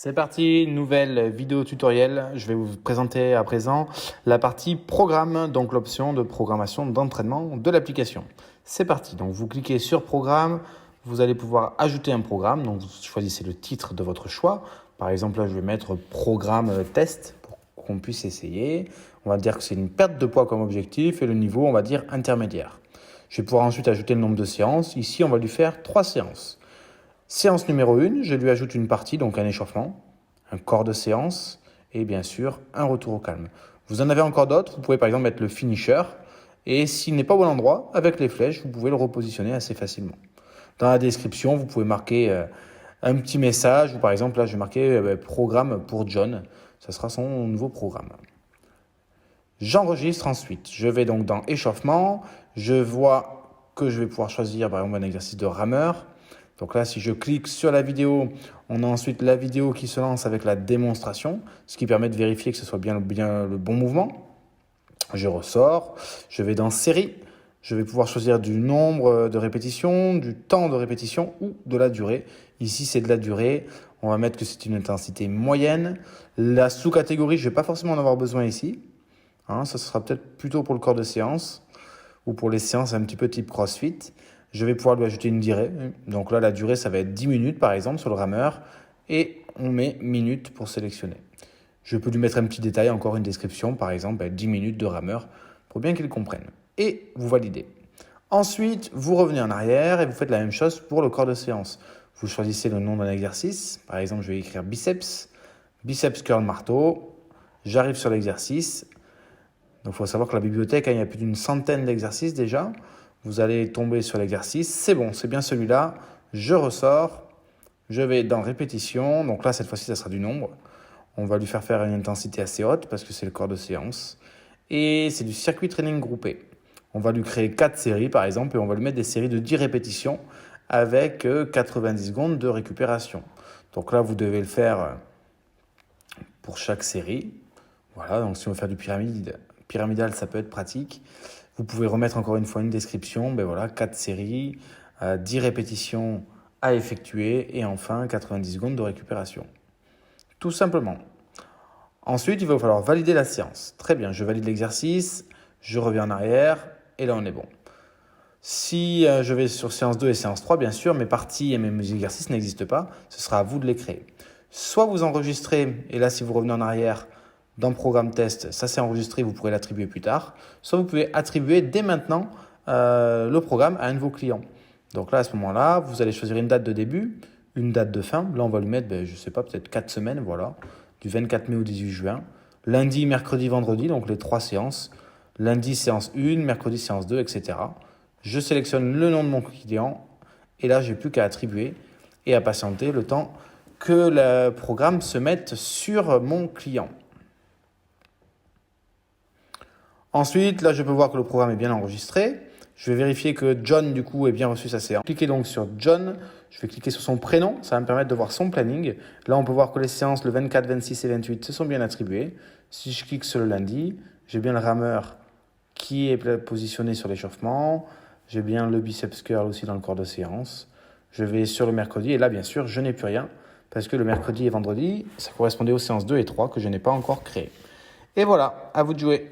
C'est parti, nouvelle vidéo tutoriel. Je vais vous présenter à présent la partie programme, donc l'option de programmation d'entraînement de l'application. C'est parti, donc vous cliquez sur programme, vous allez pouvoir ajouter un programme, donc vous choisissez le titre de votre choix. Par exemple, là je vais mettre programme test pour qu'on puisse essayer. On va dire que c'est une perte de poids comme objectif et le niveau on va dire intermédiaire. Je vais pouvoir ensuite ajouter le nombre de séances. Ici on va lui faire 3 séances. Séance numéro 1, je lui ajoute une partie, donc un échauffement, un corps de séance et bien sûr un retour au calme. Vous en avez encore d'autres, vous pouvez par exemple mettre le finisher et s'il n'est pas au bon endroit, avec les flèches, vous pouvez le repositionner assez facilement. Dans la description, vous pouvez marquer un petit message ou par exemple là je vais marquer programme pour John, ça sera son nouveau programme. J'enregistre ensuite, je vais donc dans échauffement, je vois que je vais pouvoir choisir par exemple un exercice de rameur. Donc là, si je clique sur la vidéo, on a ensuite la vidéo qui se lance avec la démonstration, ce qui permet de vérifier que ce soit bien le bon mouvement. Je ressors, je vais dans série, je vais pouvoir choisir du nombre de répétitions, du temps de répétition ou de la durée. Ici, c'est de la durée. On va mettre que c'est une intensité moyenne. La sous-catégorie, je ne vais pas forcément en avoir besoin ici. Ça sera peut-être plutôt pour le corps de séance ou pour les séances un petit peu type CrossFit. Je vais pouvoir lui ajouter une durée. Donc là, la durée, ça va être 10 minutes par exemple sur le rameur. Et on met minutes pour sélectionner. Je peux lui mettre un petit détail, encore une description, par exemple 10 minutes de rameur pour bien qu'il comprenne. Et vous validez. Ensuite, vous revenez en arrière et vous faites la même chose pour le corps de séance. Vous choisissez le nom d'un exercice. Par exemple, je vais écrire biceps, biceps curl marteau. J'arrive sur l'exercice. Donc, il faut savoir que la bibliothèque, il y a plus d'une centaine d'exercices déjà. Vous allez tomber sur l'exercice. C'est bon, c'est bien celui-là. Je ressors. Je vais dans répétition. Donc là, cette fois-ci, ça sera du nombre. On va lui faire une intensité assez haute parce que c'est le corps de séance. Et c'est du circuit training groupé. On va lui créer 4 séries par exemple et on va lui mettre des séries de 10 répétitions avec 90 secondes de récupération. Donc là, vous devez le faire pour chaque série. Voilà, donc si on veut faire du pyramidal, ça peut être pratique. Vous pouvez remettre encore une fois une description. 4 séries, 10 répétitions à effectuer et enfin 90 secondes de récupération. Tout simplement. Ensuite, il va falloir valider la séance. Très bien, je valide l'exercice, je reviens en arrière et là on est bon. Si je vais sur séance 2 et séance 3, bien sûr, mes parties et mes exercices n'existent pas. Ce sera à vous de les créer. Soit vous enregistrez, et là si vous revenez en arrière, dans programme test, ça c'est enregistré, vous pourrez l'attribuer plus tard. Soit vous pouvez attribuer dès maintenant le programme à un de vos clients. Donc là, à ce moment-là, vous allez choisir une date de début, une date de fin. Là, on va lui mettre, je ne sais pas, peut-être 4 semaines, voilà, du 24 mai au 18 juin. Lundi, mercredi, vendredi, donc les 3 séances. Lundi, séance 1, mercredi, séance 2, etc. Je sélectionne le nom de mon client et là, je n'ai plus qu'à attribuer et à patienter le temps que le programme se mette sur mon client. Ensuite, là, je peux voir que le programme est bien enregistré. Je vais vérifier que John, du coup, ait bien reçu sa séance. Cliquez donc sur John. Je vais cliquer sur son prénom. Ça va me permettre de voir son planning. Là, on peut voir que les séances le 24, 26 et 28 se sont bien attribuées. Si je clique sur le lundi, j'ai bien le rameur qui est positionné sur l'échauffement. J'ai bien le biceps curl aussi dans le corps de séance. Je vais sur le mercredi et là, bien sûr, je n'ai plus rien parce que le mercredi et vendredi, ça correspondait aux séances 2 et 3 que je n'ai pas encore créées. Et voilà, à vous de jouer.